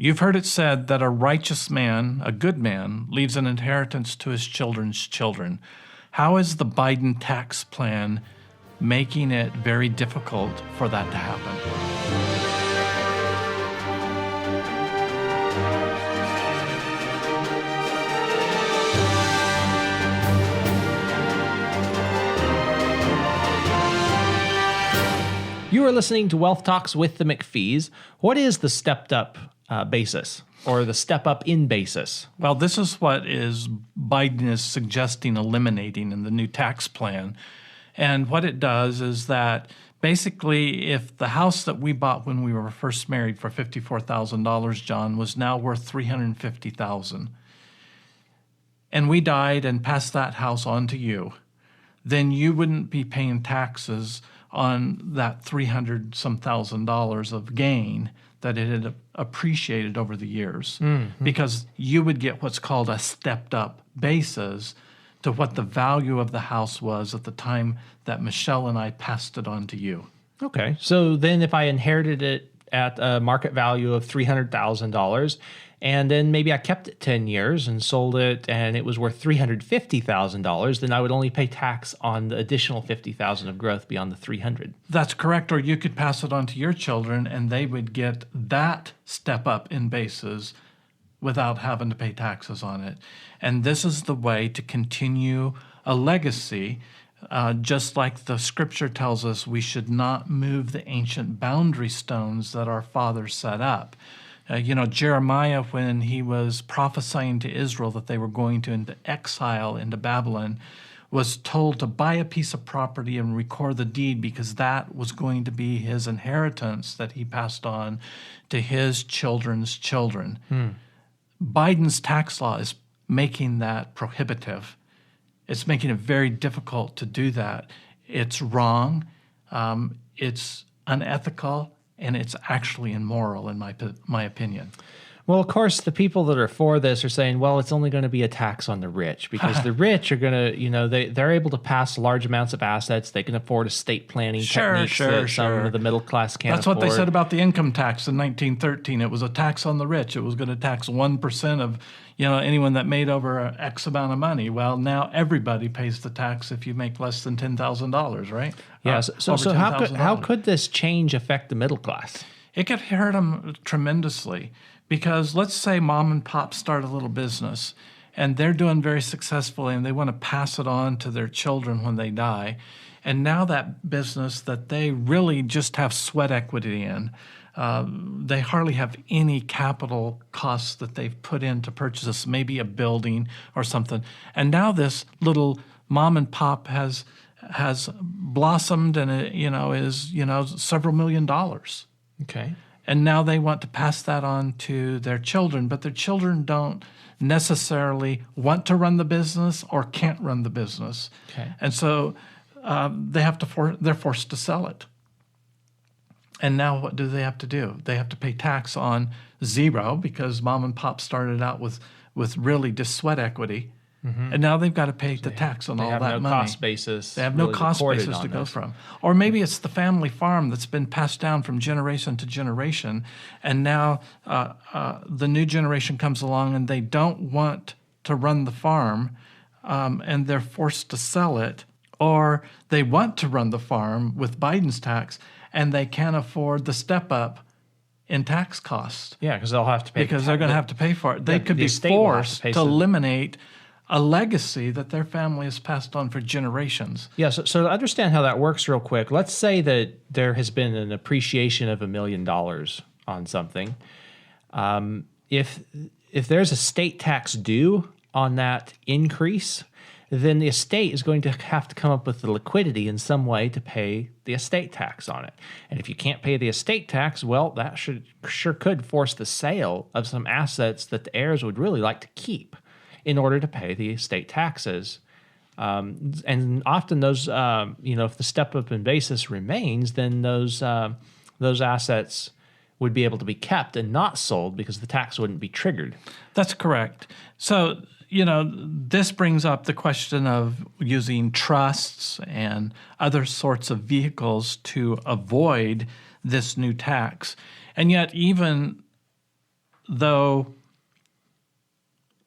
You've heard it said that a righteous man, a good man, leaves an inheritance to his children's children. How is the Biden tax plan making it very difficult for that to happen? You are listening to Wealth Talks with the McPhees. What is the stepped-up basis, or the step-up in basis? Well, this is what Biden is suggesting eliminating in the new tax plan. And what it does is that basically if the house that we bought when we were first married for $54,000, John, was now worth $350,000, and we died and passed that house on to you, then you wouldn't be paying taxes on that $300-some thousand of gain that it had appreciated over the years, because you would get what's called a stepped-up basis to what the value of the house was at the time that Michelle and I passed it on to you. Okay, so then if I inherited it at a market value of $300,000, and then maybe I kept it 10 years and sold it and it was worth $350,000, then I would only pay tax on the additional $50,000 of growth beyond the $300,000. That's correct, or you could pass it on to your children and they would get that step up in basis without having to pay taxes on it. And this is the way to continue a legacy, just like the scripture tells us we should not move the ancient boundary stones that our fathers set up. Jeremiah, when he was prophesying to Israel that they were going into exile into Babylon, was told to buy a piece of property and record the deed, because that was going to be his inheritance that he passed on to his children's children. Biden's tax law is making that prohibitive. It's making it very difficult to do that. It's wrong, it's unethical, and it's actually immoral, in my opinion. Well, of course, the people that are for this are saying, well, it's only going to be a tax on the rich, because the rich are going to, they're able to pass large amounts of assets. They can afford estate planning techniques that some of the middle class can't afford. That's what they said about the income tax in 1913. It was a tax on the rich. It was going to tax 1% of anyone that made over X amount of money. Well, now everybody pays the tax if you make less than $10,000, right? Yeah. So how could this change affect the middle class? It could hurt them tremendously, because let's say mom and pop start a little business and they're doing very successfully and they want to pass it on to their children when they die. And now that business that they really just have sweat equity in, they hardly have any capital costs that they've put in to purchase this, maybe a building or something. And now this little mom and pop has blossomed and is several $1 million. Okay. And now they want to pass that on to their children, but their children don't necessarily want to run the business or can't run the business. Okay. And so they're forced to sell it. And now what do they have to do? They have to pay tax on zero, because mom and pop started out with really just sweat equity. And now they've got to pay the tax on all that money. They have no cost basis. They have no cost basis to go from. Or maybe it's the family farm that's been passed down from generation to generation, and now the new generation comes along and they don't want to run the farm, and they're forced to sell it, or they want to run the farm with Biden's tax, and they can't afford the step up in tax costs. Yeah, because they'll have to pay. Because they're going to have to pay for it. They could be forced to eliminate a legacy that their family has passed on for generations. Yeah, so to understand how that works real quick, let's say that there has been an appreciation of $1 million on something. If there's a state tax due on that increase, then the estate is going to have to come up with the liquidity in some way to pay the estate tax on it. And if you can't pay the estate tax, well, that sure could force the sale of some assets that the heirs would really like to keep in order to pay the estate taxes. And often those, if the step up in basis remains, then those assets would be able to be kept and not sold because the tax wouldn't be triggered. That's correct. So, this brings up the question of using trusts and other sorts of vehicles to avoid this new tax. And yet even though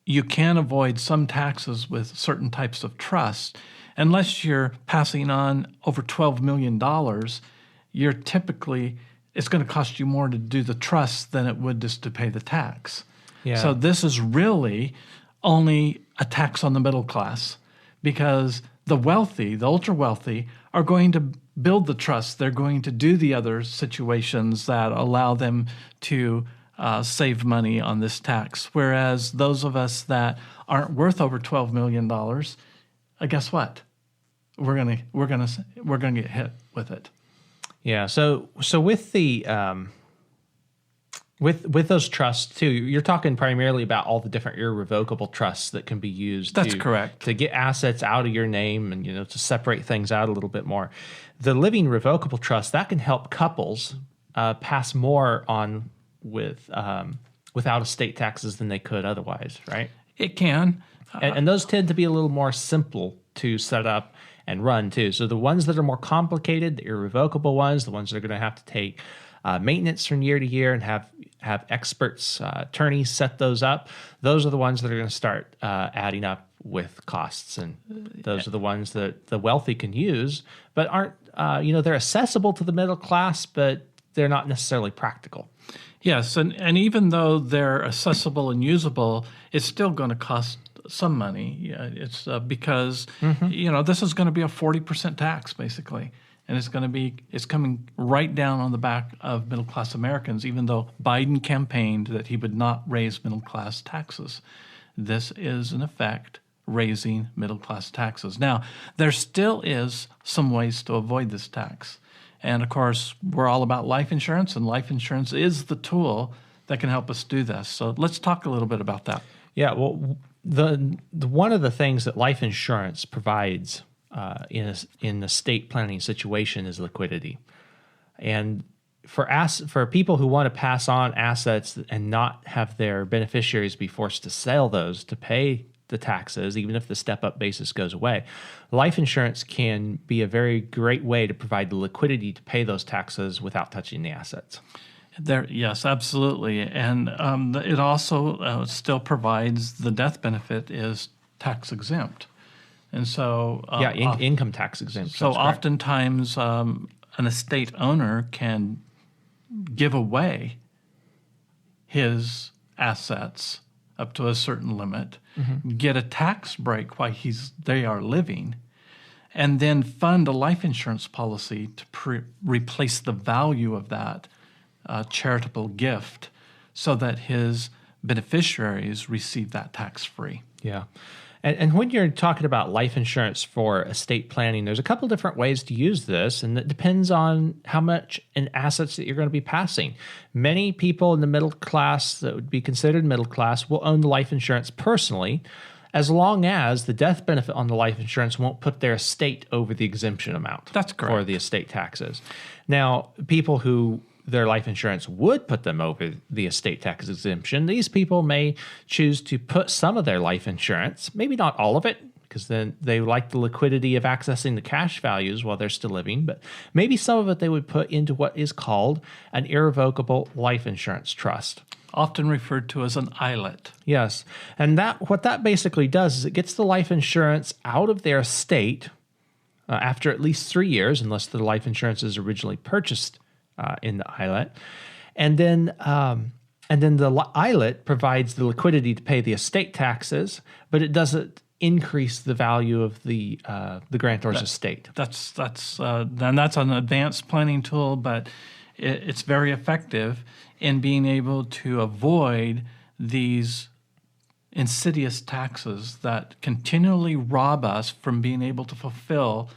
you can avoid some taxes with certain types of trusts, unless you're passing on over $12 million, you're typically, it's going to cost you more to do the trust than it would just to pay the tax. Yeah. So this is really only a tax on the middle class, because the wealthy, the ultra wealthy, are going to build the trust. They're going to do the other situations that allow them to save money on this tax. Whereas those of us that aren't worth over $12 million, guess what? We're gonna get hit with it. Yeah. So with the with those trusts too, you're talking primarily about all the different irrevocable trusts that can be used. That's correct. To get assets out of your name and to separate things out a little bit more. The living revocable trust that can help couples pass more on without estate taxes than they could otherwise, right? It can. And those tend to be a little more simple to set up and run too. So the ones that are more complicated, the irrevocable ones, the ones that are going to have to take maintenance from year to year and have experts, attorneys set those up, those are the ones that are going to start adding up with costs. And those are the ones that the wealthy can use, but aren't, they're accessible to the middle class, but they're not necessarily practical. Yes, and even though they're accessible and usable, it's still going to cost some money. Yeah, it's because this is going to be a 40% tax basically, and it's coming right down on the back of middle class Americans. Even though Biden campaigned that he would not raise middle class taxes, this is in effect raising middle class taxes. Now, there still is some ways to avoid this tax. And of course, we're all about life insurance, and life insurance is the tool that can help us do this. So let's talk a little bit about that. Yeah, well, the one of the things that life insurance provides in the estate planning situation is liquidity. And for people who want to pass on assets and not have their beneficiaries be forced to sell those to pay the taxes, even if the step-up basis goes away, life insurance can be a very great way to provide the liquidity to pay those taxes without touching the assets. Yes, absolutely. And it also still provides the death benefit is tax exempt. And so... income tax exempt. So oftentimes an estate owner can give away his assets up to a certain limit, get a tax break while they are living, and then fund a life insurance policy to replace the value of that charitable gift so that his beneficiaries receive that tax-free. Yeah. And when you're talking about life insurance for estate planning, there's a couple different ways to use this, and it depends on how much in assets that you're going to be passing. Many people in the middle class that would be considered middle class will own the life insurance personally, as long as the death benefit on the life insurance won't put their estate over the exemption amount. That's correct. For the estate taxes. Now, people who their life insurance would put them over the estate tax exemption, these people may choose to put some of their life insurance, maybe not all of it, because then they like the liquidity of accessing the cash values while they're still living, but maybe some of it they would put into what is called an irrevocable life insurance trust. Often referred to as an ILET. Yes. And what that basically does is it gets the life insurance out of their estate after at least 3 years, unless the life insurance is originally purchased in the ILET, and then the ILET provides the liquidity to pay the estate taxes, but it doesn't increase the value of the grantor's estate. That's an advanced planning tool, but it's very effective in being able to avoid these insidious taxes that continually rob us from being able to fulfill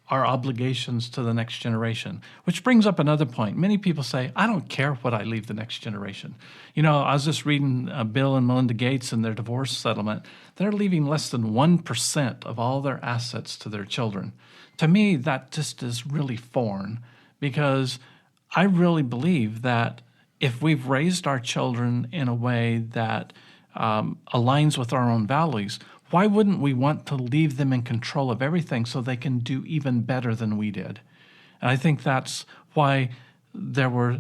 our obligations to the next generation. Which brings up another point. Many people say, I don't care what I leave the next generation. I was just reading Bill and Melinda Gates and their divorce settlement. They're leaving less than 1% of all their assets to their children. To me, that just is really foreign, because I really believe that if we've raised our children in a way that aligns with our own values, why wouldn't we want to leave them in control of everything so they can do even better than we did? And I think that's why there were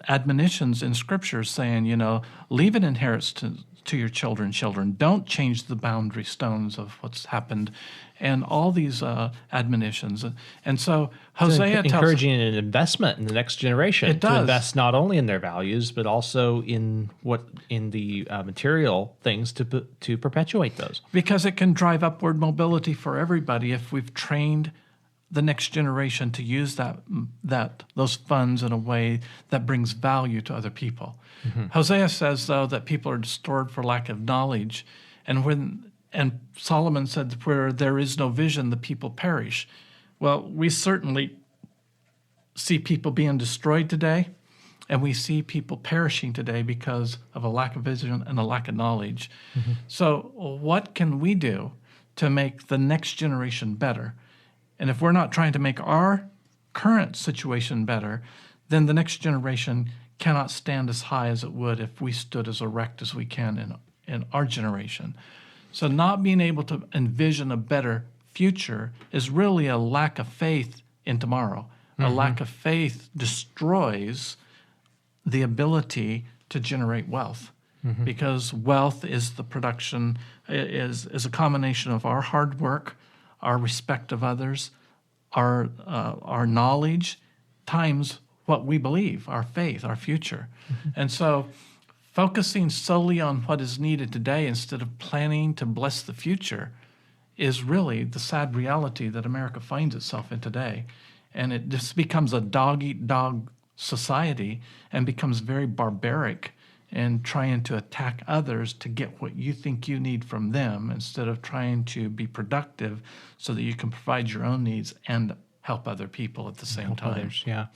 admonitions in Scripture saying, leave an inheritance to your children. Don't change the boundary stones of what's happened, and all these admonitions. And so Hosea tells encouraging an investment in the next generation. It does. To invest not only in their values, but also in the material things to perpetuate those. Because it can drive upward mobility for everybody if we've trained the next generation to use those funds in a way that brings value to other people. Mm-hmm. Hosea says, though, that people are destroyed for lack of knowledge, and Solomon said, where there is no vision, the people perish. Well, we certainly see people being destroyed today, and we see people perishing today because of a lack of vision and a lack of knowledge. Mm-hmm. So what can we do to make the next generation better? And if we're not trying to make our current situation better, then the next generation cannot stand as high as it would if we stood as erect as we can in our generation. So not being able to envision a better future is really a lack of faith in tomorrow. Mm-hmm. A lack of faith destroys the ability to generate wealth, mm-hmm. because wealth is the production, is a combination of our hard work, our respect of others, our knowledge, times what we believe, our faith, our future. Mm-hmm. And so focusing solely on what is needed today instead of planning to bless the future is really the sad reality that America finds itself in today. And it just becomes a dog-eat-dog society and becomes very barbaric and trying to attack others to get what you think you need from them instead of trying to be productive so that you can provide your own needs and help other people at the same time. Others, yeah.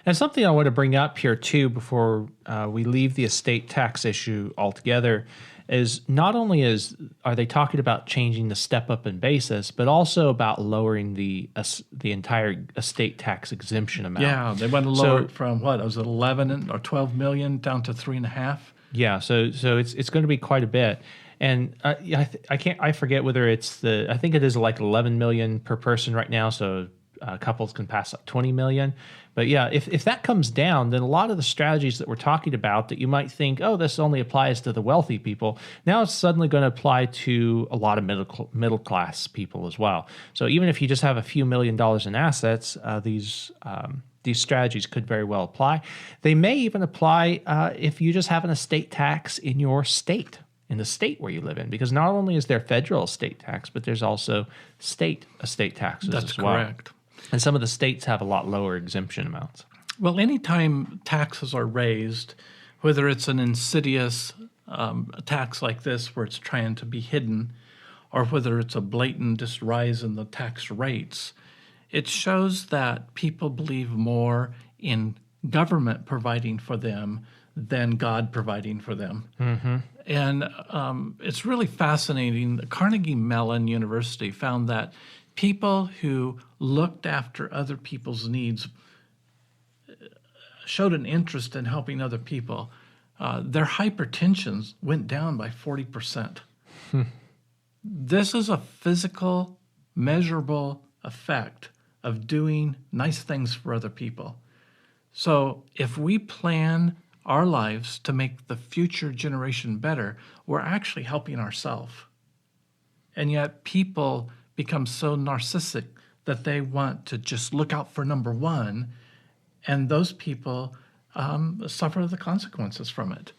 And something I want to bring up here too before we leave the estate tax issue altogether is not only are they talking about changing the step up in basis, but also about lowering the entire estate tax exemption amount. Yeah, they want to lower it from what was it, 11 or 12 million down to 3.5. Yeah, so it's going to be quite a bit, and I forget whether it's I think it is like 11 million per person right now. So couples can pass up 20 million. But yeah, if that comes down, then a lot of the strategies that we're talking about that you might think, oh, this only applies to the wealthy people, now it's suddenly going to apply to a lot of middle class people as well. So even if you just have a few $1 million in assets, these strategies could very well apply. They may even apply if you just have an estate tax in your state, in the state where you live in, because not only is there federal estate tax, but there's also state estate taxes as well. That's correct. And some of the states have a lot lower exemption amounts. Well, anytime taxes are raised, whether it's an insidious tax like this where it's trying to be hidden, or whether it's a blatant just rise in the tax rates, it shows that people believe more in government providing for them than God providing for them. Mm-hmm. And it's really fascinating. Carnegie Mellon University found that people who looked after other people's needs showed an interest in helping other people. Their hypertension went down by 40%. This is a physical, measurable effect of doing nice things for other people. So if we plan our lives to make the future generation better, we're actually helping ourselves. And yet people become so narcissistic that they want to just look out for number one, and those people suffer the consequences from it.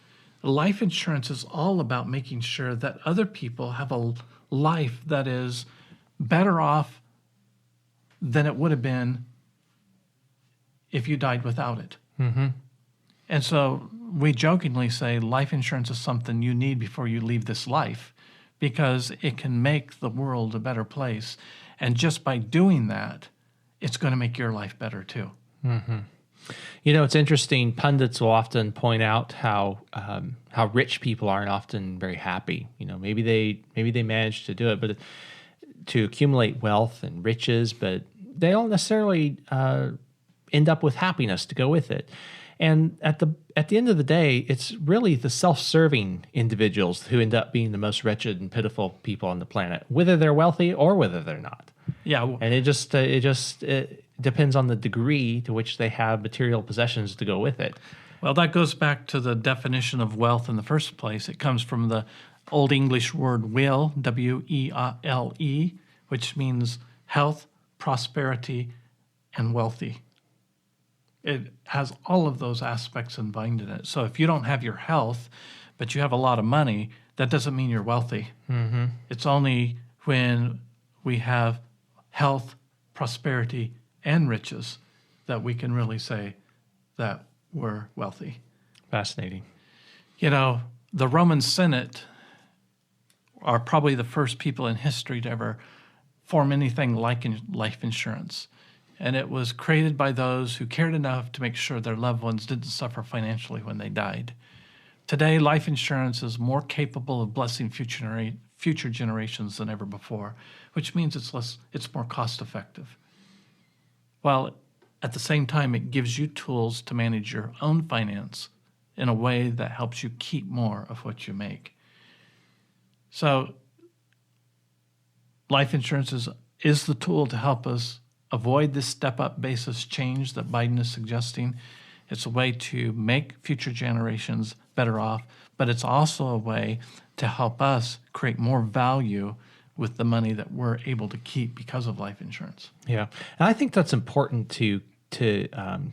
Life insurance is all about making sure that other people have a life that is better off than it would have been if you died without it. Mm-hmm. And so we jokingly say life insurance is something you need before you leave this life, because it can make the world a better place. And just by doing that, it's going to make your life better too. Mm-hmm. You know, it's interesting. Pundits will often point out how rich people aren't often very happy. You know, maybe they manage to do it, but to accumulate wealth and riches, but they don't necessarily end up with happiness to go with it. And at the end of the day, it's really the self-serving individuals who end up being the most wretched and pitiful people on the planet, whether they're wealthy or whether they're not. Yeah, and it depends on the degree to which they have material possessions to go with it. Well, that goes back to the definition of wealth in the first place. It comes from the Old English word will, W-E-L-E, which means health, prosperity, and wealthy. It has all of those aspects combined in it. So if you don't have your health, but you have a lot of money, that doesn't mean you're wealthy. Mm-hmm. It's only when we have health, prosperity, and riches that we can really say that we're wealthy. Fascinating. You know, the Roman Senate are probably the first people in history to ever form anything like life insurance. And it was created by those who cared enough to make sure their loved ones didn't suffer financially when they died. Today, life insurance is more capable of blessing future generations than ever before, which means it's more cost effective. While at the same time, it gives you tools to manage your own finance in a way that helps you keep more of what you make. So life insurance is the tool to help us avoid this step-up basis change that Biden is suggesting. It's a way to make future generations better off, but it's also a way to help us create more value with the money that we're able to keep because of life insurance. Yeah, and I think that's important to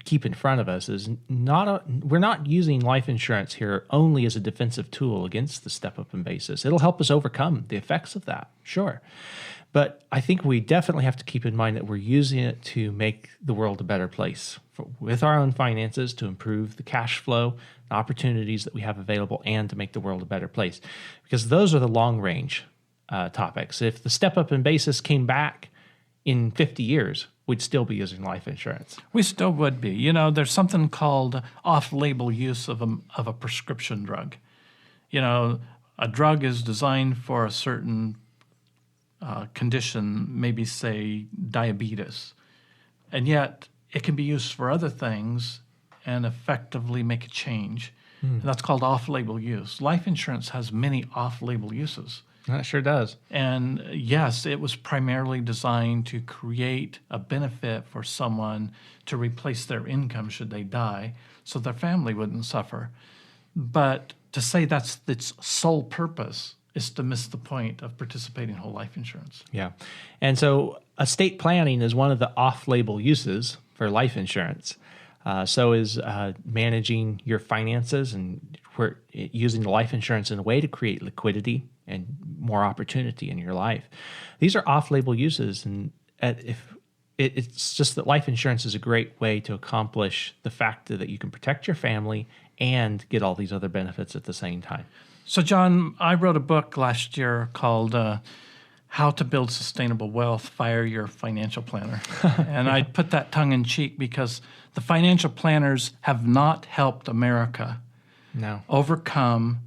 keep in front of us. Is we're not using life insurance here only as a defensive tool against the step-up in basis. It'll help us overcome the effects of that, sure. But I think we definitely have to keep in mind that we're using it to make the world a better place with our own finances, to improve the cash flow, the opportunities that we have available, and to make the world a better place. Because those are the long-range topics. If the step-up in basis came back in 50 years, we'd still be using life insurance. We still would be. You know, there's something called off-label use of a prescription drug. You know, a drug is designed for a certain condition, maybe say diabetes, and yet it can be used for other things and effectively make a change. And that's called off-label use. Life insurance has many off-label uses. That sure does. And yes, it was primarily designed to create a benefit for someone to replace their income should they die, so their family wouldn't suffer. But to say that's its sole purpose is to miss the point of participating in whole life insurance. Yeah. And so estate planning is one of the off-label uses for life insurance. So is managing your finances, and we're using the life insurance in a way to create liquidity and more opportunity in your life. These are off-label uses, and it's just that life insurance is a great way to accomplish the fact that you can protect your family and get all these other benefits at the same time. So, John, I wrote a book last year called How to Build Sustainable Wealth, Fire Your Financial Planner. And I put that tongue in cheek because the financial planners have not helped America overcome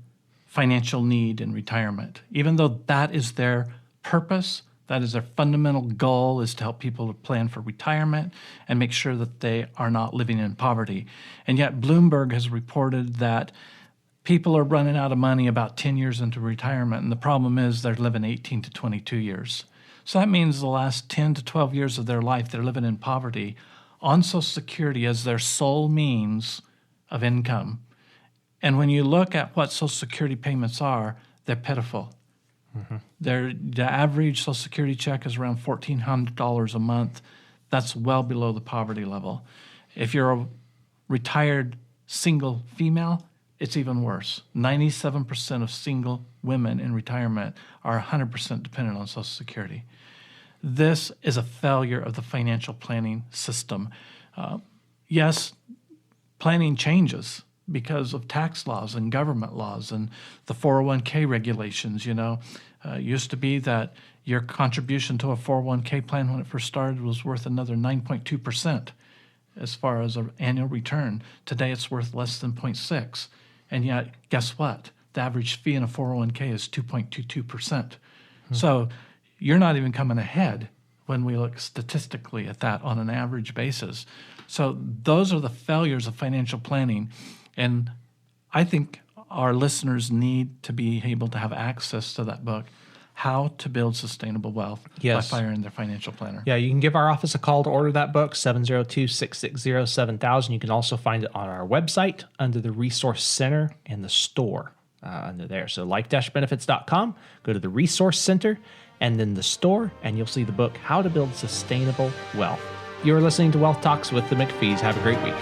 financial need in retirement. Even though that is their purpose, that is their fundamental goal, is to help people to plan for retirement and make sure that they are not living in poverty. And yet Bloomberg has reported that people are running out of money about 10 years into retirement, and the problem is they're living 18 to 22 years. So that means the last 10 to 12 years of their life, they're living in poverty on Social Security as their sole means of income. And when you look at what Social Security payments are, they're pitiful. Mm-hmm. The average Social Security check is around $1,400 a month. That's well below the poverty level. If you're a retired single female, it's even worse. 97% of single women in retirement are 100% dependent on Social Security. This is a failure of the financial planning system. Yes, planning changes because of tax laws and government laws and the 401k regulations. You know, it used to be that your contribution to a 401k plan when it first started was worth another 9.2% as far as an annual return. Today it's worth less than 0.6. And yet, guess what? The average fee in a 401k is 2.22%. So you're not even coming ahead when we look statistically at that on an average basis. So those are the failures of financial planning. And I think our listeners need to be able to have access to that book, How to Build Sustainable Wealth Yes. by Fire and Their Financial Planner. Yeah, you can give our office a call to order that book, 702-660-7000. You can also find it on our website under the Resource Center and the store under there. So life-benefits.com, go to the Resource Center and then the store, and you'll see the book, How to Build Sustainable Wealth. You're listening to Wealth Talks with the McPhees. Have a great week.